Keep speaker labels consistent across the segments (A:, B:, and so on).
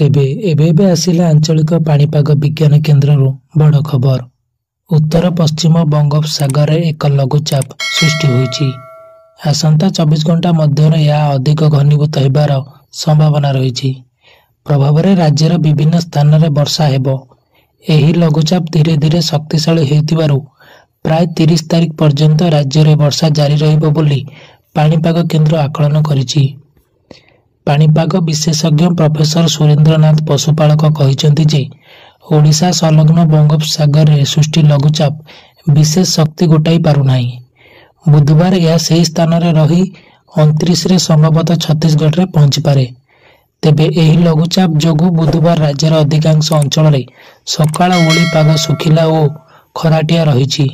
A: ତେବେ ଏବେ ଆସିଲା ଆଞ୍ଚଳିକ ପାଣିପାଗ ବିଜ୍ଞାନ କେନ୍ଦ୍ରରୁ ବଡ଼ ଖବର। ଉତ୍ତର ପଶ୍ଚିମ ବଙ୍ଗୋପସାଗରରେ ଏକ ଲଘୁଚାପ ସୃଷ୍ଟି ହୋଇଛି। ଆସନ୍ତା 24 ଘଣ୍ଟା ମଧ୍ୟରେ ଏହା ଅଧିକ ଘନୀଭୂତ ହେବାର ସମ୍ଭାବନା ରହିଛି। ପ୍ରଭାବରେ ରାଜ୍ୟର ବିଭିନ୍ନ ସ୍ଥାନରେ ବର୍ଷା ହେବ। ଏହି ଲଘୁଚାପ ଧୀରେ ଧୀରେ ଶକ୍ତିଶାଳୀ ହେଉଥିବାରୁ ପ୍ରାୟ 30 ତାରିଖ ପର୍ଯ୍ୟନ୍ତ ରାଜ୍ୟରେ ବର୍ଷା ଜାରି ରହିବ ବୋଲି ପାଣିପାଗ କେନ୍ଦ୍ର ଆକଳନ କରିଛି। ପାଣିପାଗ ବିଶେଷଜ୍ଞ ପ୍ରଫେସର ସୁରେନ୍ଦ୍ରନାଥ ପଶୁପାଳକ କହିଛନ୍ତି ଯେ ଓଡ଼ିଶା ସଂଲଗ୍ନ ବଙ୍ଗୋପସାଗରରେ ସୃଷ୍ଟି ଲଘୁଚାପ ବିଶେଷ ଶକ୍ତି ଗୋଟାଇ ପାରୁନାହିଁ। ବୁଧବାର ଏହା ସେହି ସ୍ଥାନରେ ରହି 29ରେ ସମ୍ଭବତଃ ଛତିଶଗଡ଼ରେ ପହଞ୍ଚିପାରେ। ତେବେ ଏହି ଲଘୁଚାପ ଯୋଗୁଁ ବୁଧବାର ରାଜ୍ୟର ଅଧିକାଂଶ ଅଞ୍ଚଳରେ ସକାଳ ଓଳି ପାଗ ଶୁଖିଲା ଓ ଖରାଟିଆ ରହିଛି।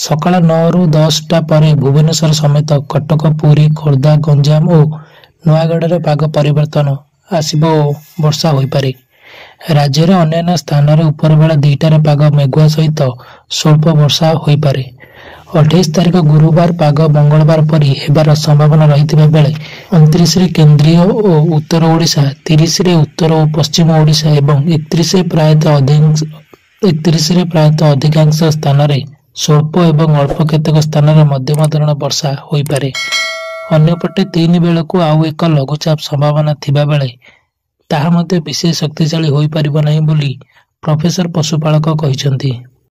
A: ସକାଳ 9ରୁ 10ଟା ପରେ ଭୁବନେଶ୍ୱର ସମେତ କଟକ, ପୁରୀ, ଖୋର୍ଦ୍ଧା, ଗଞ୍ଜାମ ଓ ନୟାଗଡ଼ରେ ପାଗ ପରିବର୍ତ୍ତନ ଆସିବ ଓ ବର୍ଷା ହୋଇପାରେ। ରାଜ୍ୟର ଅନ୍ୟାନ୍ୟ ସ୍ଥାନରେ ଉପରବେଳା 2ଟାରେ ପାଗ ମେଘୁଆ ସହିତ ସ୍ୱଳ୍ପ ବର୍ଷା ହୋଇପାରେ। 28 ତାରିଖ ଗୁରୁବାର ପାଗ ମଙ୍ଗଳବାର ପରି ହେବାର ସମ୍ଭାବନା ରହିଥିବା ବେଳେ 29ରେ କେନ୍ଦ୍ରୀୟ ଓ ଉତ୍ତର ଓଡ଼ିଶା, 30ରେ ଉତ୍ତର ଓ ପଶ୍ଚିମ ଓଡ଼ିଶା ଏବଂ 31ରେ ପ୍ରାୟତଃ ଅଧିକାଂଶ ସ୍ଥାନରେ ସ୍ୱଳ୍ପ ଏବଂ ଅଳ୍ପ କେତେକ ସ୍ଥାନରେ ମଧ୍ୟମ ଧରଣର ବର୍ଷା ହୋଇପାରେ। ଅନ୍ୟପଟେ 3 ବେଳକୁ ଆଉ ଏକ ଲଘୁଚାପ ସମ୍ଭାବନା ଥିବା ବେଳେ ତାହା ମଧ୍ୟ ବିଶେଷ ଶକ୍ତିଶାଳୀ ହୋଇପାରିବ ନାହିଁ ବୋଲି ପ୍ରଫେସର ପଶୁପାଳକ କହିଛନ୍ତି।